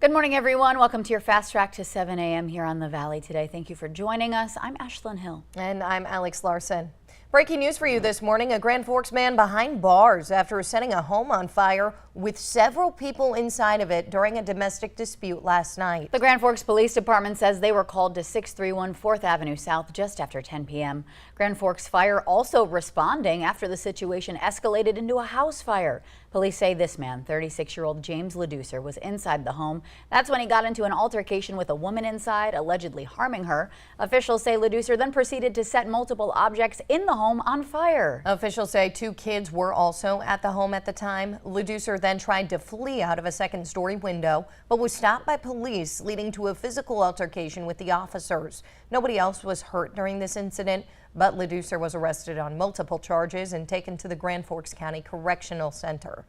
Good morning, everyone. Welcome to your Fast Track to 7 a.m. here on the Valley today. Thank you for joining us. I'm Ashlyn Hill. And I'm Alex Larson. Breaking news for you this morning, a Grand Forks man behind bars after setting a home on fire with several people inside of it during a domestic dispute last night. The Grand Forks Police Department says they were called to 631 4th Avenue South just after 10 p.m. Grand Forks Fire also responding after the situation escalated into a house fire. Police say this man, 36-year-old James LaDucer, was inside the home. That's when he got into an altercation with a woman inside, allegedly harming her. Officials say LaDucer then proceeded to set multiple objects in the home on fire. Officials say 2 kids were also at the home at the time. LaDucer then tried to flee out of a second-story window, but was stopped by police, leading to a physical altercation with the officers. Nobody else was hurt during this incident, but LaDucer was arrested on multiple charges and taken to the Grand Forks County Correctional Center.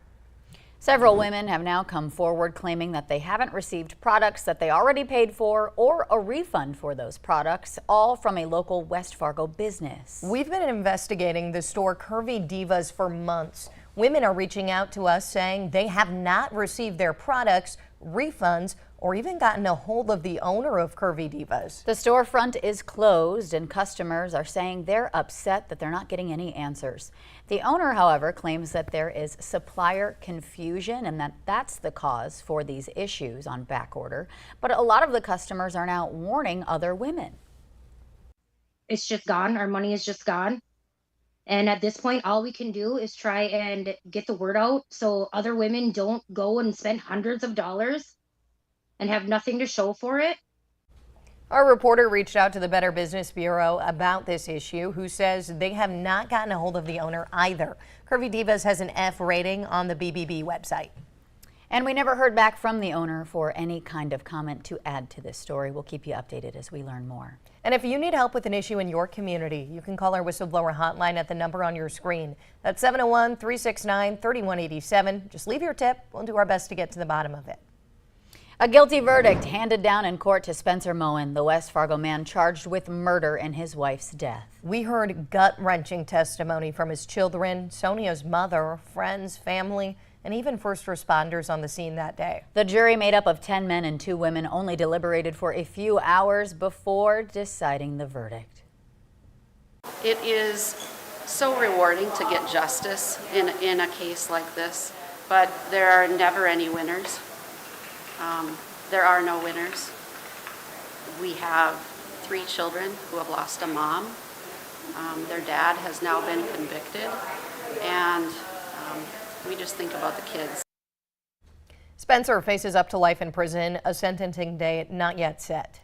Several women have now come forward claiming that they haven't received products that they already paid for or a refund for those products, all from a local West Fargo business. We've been investigating the store Curvy Divas for months. Women are reaching out to us saying they have not received their products, refunds, or even gotten a hold of the owner of Curvy Divas. The storefront is closed and customers are saying they're upset that they're not getting any answers. The owner, however, claims that there is supplier confusion and that that's the cause for these issues on back order. But a lot of the customers are now warning other women. It's just gone. Our money is just gone. And at this point, all we can do is try and get the word out so other women don't go and spend hundreds of dollars and have nothing to show for it. Our reporter reached out to the Better Business Bureau about this issue, who says they have not gotten a hold of the owner either. Curvy Divas has an F rating on the BBB website. And we never heard back from the owner for any kind of comment to add to this story. We'll keep you updated as we learn more. And if you need help with an issue in your community, you can call our whistleblower hotline at the number on your screen. That's 701-369-3187. Just leave your tip. We'll do our best to get to the bottom of it. A guilty verdict handed down in court to Spencer Mowen, the West Fargo man charged with murder in his wife's death. We heard gut-wrenching testimony from his children, Sonia's mother, friends, family, and even first responders on the scene that day. The jury, made up of 10 men and 2 women, only deliberated for a few hours before deciding the verdict. It is so rewarding to get justice in a case like this, but there are never any winners. There are no winners. We have 3 children who have lost a mom. Their dad has now been convicted, and we just think about the kids. Spencer faces up to life in prison, a sentencing date not yet set.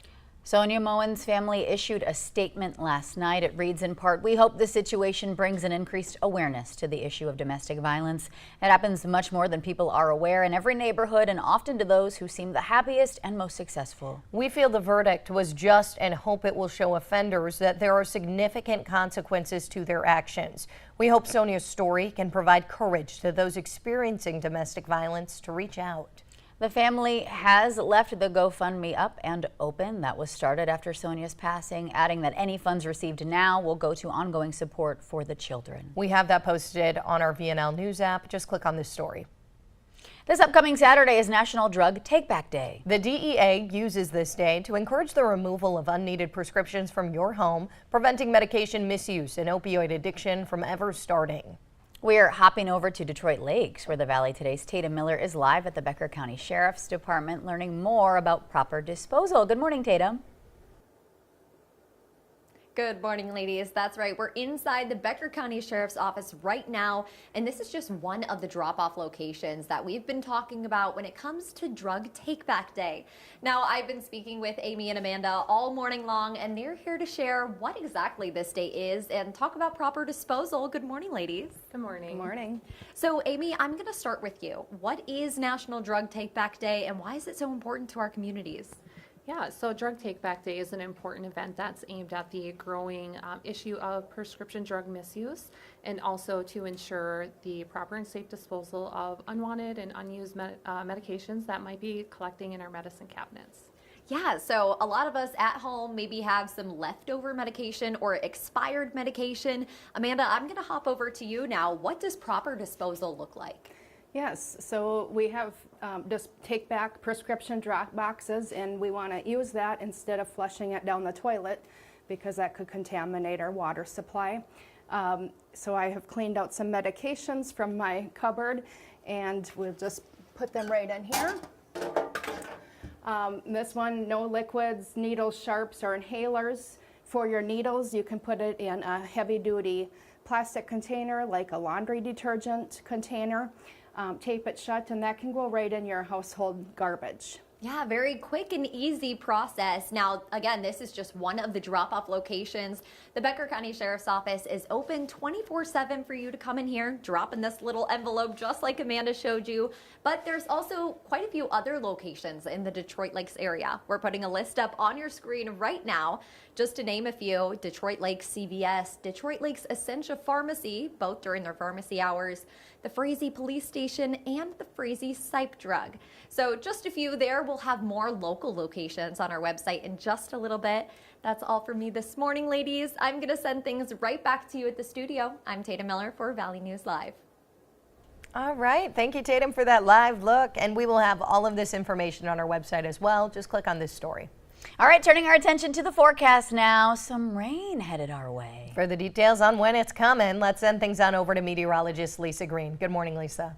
Sonia Mowen's family issued a statement last night. It reads in part, "We hope the situation brings an increased awareness to the issue of domestic violence. It happens much more than people are aware in every neighborhood and often to those who seem the happiest and most successful. We feel the verdict was just and hope it will show offenders that there are significant consequences to their actions. We hope Sonia's story can provide courage to those experiencing domestic violence to reach out." The family has left the GoFundMe up and open. That was started after Sonia's passing, adding that any funds received now will go to ongoing support for the children. We have that posted on our VNL News app. Just click on this story. This upcoming Saturday is National Drug Takeback Day. The DEA uses this day to encourage the removal of unneeded prescriptions from your home, preventing medication misuse and opioid addiction from ever starting. We're hopping over to Detroit Lakes, where the Valley Today's Tatum Miller is live at the Becker County Sheriff's Department learning more about proper disposal. Good morning, Tatum. Good morning, ladies. That's right. We're inside the Becker County Sheriff's Office right now, and this is just one of the drop-off locations that we've been talking about when it comes to Drug Takeback Day. Now, I've been speaking with Amy and Amanda all morning long, and they're here to share what exactly this day is and talk about proper disposal. Good morning, ladies. Good morning. Good morning. So, Amy, I'm going to start with you. What is National Drug Takeback Day, and why is it so important to our communities? Yeah, so Drug Takeback Day is an important event that's aimed at the growing issue of prescription drug misuse, and also to ensure the proper and safe disposal of unwanted and unused medications that might be collecting in our medicine cabinets. Yeah, so a lot of us at home maybe have some leftover medication or expired medication. Amanda, I'm going to hop over to you now. What does proper disposal look like? Yes, so we have just Takeback prescription drop boxes, and we want to use that instead of flushing it down the toilet because that could contaminate our water supply. So I have cleaned out some medications from my cupboard, and we'll just put them right in here. This one, no liquids, needles, sharps, or inhalers. For your needles, you can put it in a heavy-duty plastic container like a laundry detergent container. Tape it shut, and that can go right in your household garbage. Yeah, very quick and easy process. Now, again, this is just one of the drop-off locations. The Becker County Sheriff's Office is open 24/7 for you to come in here, drop in this little envelope just like Amanda showed you. But there's also quite a few other locations in the Detroit Lakes area. We're putting a list up on your screen right now, just to name a few: Detroit Lakes CVS, Detroit Lakes Essentia Pharmacy, both during their pharmacy hours, the Frazee Police Station, and the Frazee Psych Drug. So just a few there. We'll have more local locations on our website in just a little bit. That's all for me this morning, ladies. I'm going to send things right back to you at the studio. I'm Tatum Miller for Valley News Live. All right. Thank you, Tatum, for that live look. And we will have all of this information on our website as well. Just click on this story. All right, turning our attention to the forecast now. Some rain headed our way. For the details on when it's coming, let's send things on over to meteorologist Lisa Green. Good morning, Lisa.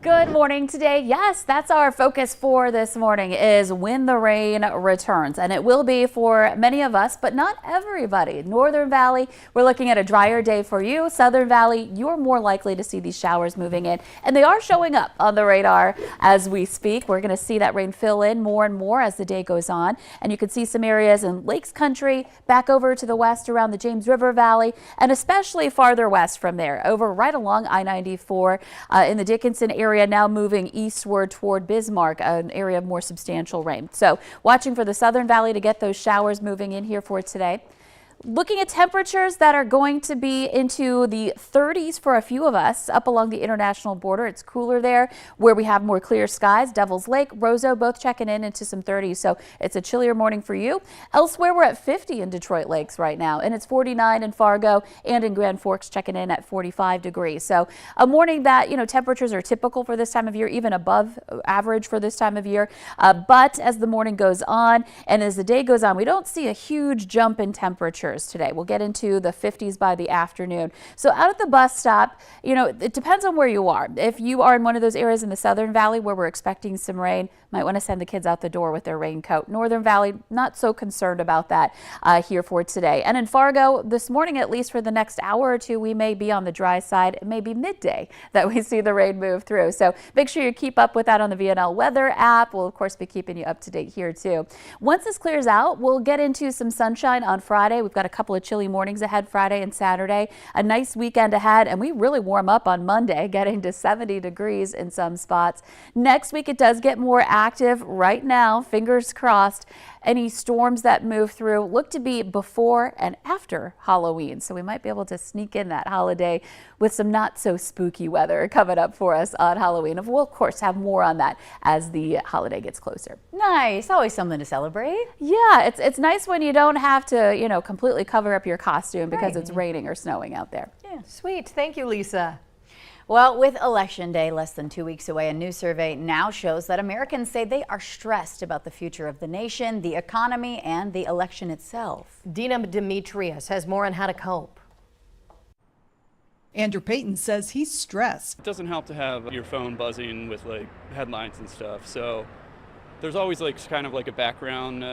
Good morning today. Yes, that's our focus for this morning, is when the rain returns. And it will be for many of us, but not everybody. Northern Valley, we're looking at a drier day for you. Southern Valley, you're more likely to see these showers moving in. And they are showing up on the radar as we speak. We're going to see that rain fill in more and more as the day goes on. And you can see some areas in Lakes Country, back over to the west around the James River Valley, and especially farther west from there, over right along I-94 in the Dickinson area. Now moving eastward toward Bismarck, an area of more substantial rain. So watching for the Southern Valley to get those showers moving in here for today. Looking at temperatures that are going to be into the 30s for a few of us up along the international border. It's cooler there where we have more clear skies. Devil's Lake, Roseau both checking in into some 30s, so it's a chillier morning for you. Elsewhere, we're at 50 in Detroit Lakes right now, and it's 49 in Fargo and in Grand Forks checking in at 45 degrees. So a morning that, you know, temperatures are typical for this time of year, even above average for this time of year. But as the morning goes on and as the day goes on, we don't see a huge jump in temperature today. We'll get into the 50s by the afternoon. So out at the bus stop, you know, it depends on where you are. If you are in one of those areas in the Southern Valley where we're expecting some rain, might want to send the kids out the door with their raincoat. Northern Valley, not so concerned about that here for today. And in Fargo, this morning, at least for the next hour or two, we may be on the dry side. It may be midday that we see the rain move through. So make sure you keep up with that on the VNL weather app. We'll, of course, be keeping you up to date here, too. Once this clears out, we'll get into some sunshine on Friday. We've got a couple of chilly mornings ahead Friday and Saturday. A nice weekend ahead, and we really warm up on Monday, getting to 70 degrees in some spots. Next week, it does get more active. Right now, fingers crossed, any storms that move through look to be before and after Halloween. So we might be able to sneak in that holiday with some not so spooky weather coming up for us on Halloween. And we'll, of course, have more on that as the holiday gets closer. Nice. Always something to celebrate. Yeah, it's nice when you don't have to, you know, completely cover up your costume because it's raining or snowing out there. Yeah. Sweet. Thank you, Lisa. Well, with Election Day less than 2 weeks away, a new survey now shows that Americans say they are stressed about the future of the nation, the economy, and the election itself. Dina Demetrius has more on how to cope. Andrew Payton says he's stressed. It doesn't help to have your phone buzzing with like headlines and stuff. So there's always like kind of like a background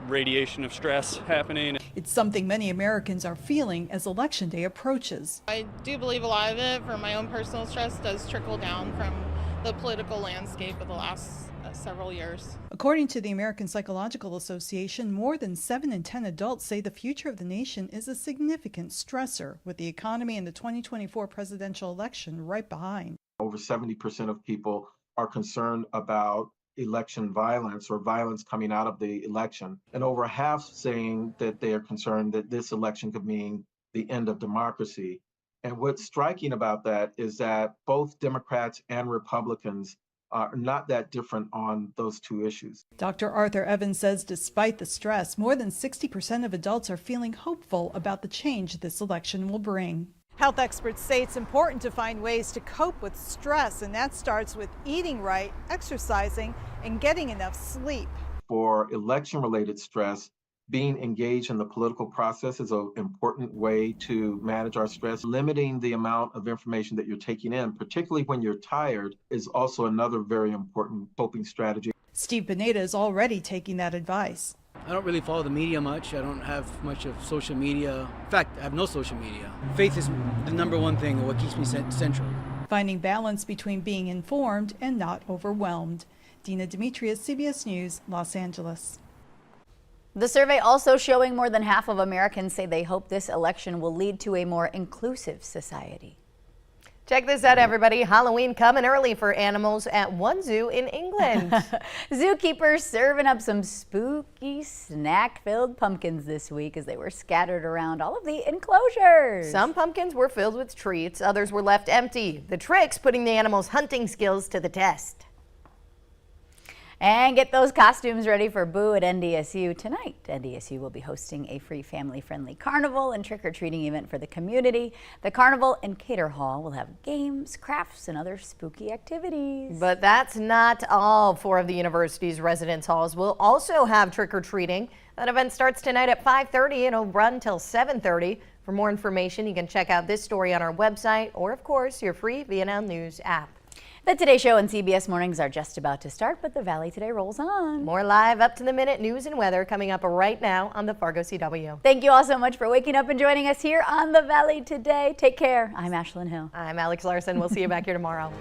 radiation of stress happening. It's something many Americans are feeling as Election Day approaches. I do believe a lot of it, for my own personal stress, does trickle down from the political landscape of the last several years. According to the American Psychological Association, more than 7 in 10 adults say the future of the nation is a significant stressor, with the economy and the 2024 presidential election right behind. Over 70% of people are concerned about election violence or violence coming out of the election, and over half saying that they are concerned that this election could mean the end of democracy. And what's striking about that is that both Democrats and Republicans are not that different on those two issues. Dr. Arthur Evans says despite the stress, more than 60% of adults are feeling hopeful about the change this election will bring. Health experts say it's important to find ways to cope with stress, and that starts with eating right, exercising, and getting enough sleep. For election-related stress, being engaged in the political process is an important way to manage our stress. Limiting the amount of information that you're taking in, particularly when you're tired, is also another very important coping strategy. Steve Pineda is already taking that advice. I don't really follow the media much. I don't have much of social media. In fact, I have no social media. Faith is the number one thing and what keeps me central. Finding balance between being informed and not overwhelmed. Dina Demetrius, CBS News, Los Angeles. The survey also showing more than half of Americans say they hope this election will lead to a more inclusive society. Check this out, everybody. Halloween coming early for animals at one zoo in England. Zookeepers serving up some spooky snack-filled pumpkins this week as they were scattered around all of the enclosures. Some pumpkins were filled with treats, others were left empty. The trick's putting the animals' hunting skills to the test. And get those costumes ready for Boo at NDSU tonight. NDSU will be hosting a free family-friendly carnival and trick-or-treating event for the community. The carnival and cater hall will have games, crafts, and other spooky activities. But that's not all. 4 of the university's residence halls will also have trick-or-treating. That event starts tonight at 5:30 and will run till 7:30. For more information, you can check out this story on our website or, of course, your free VNL News app. The Today Show and CBS Mornings are just about to start, but the Valley Today rolls on. More live up-to-the-minute news and weather coming up right now on the Fargo CW. Thank you all so much for waking up and joining us here on the Valley Today. Take care. I'm Ashlyn Hill. I'm Alex Larson. We'll see you back here tomorrow.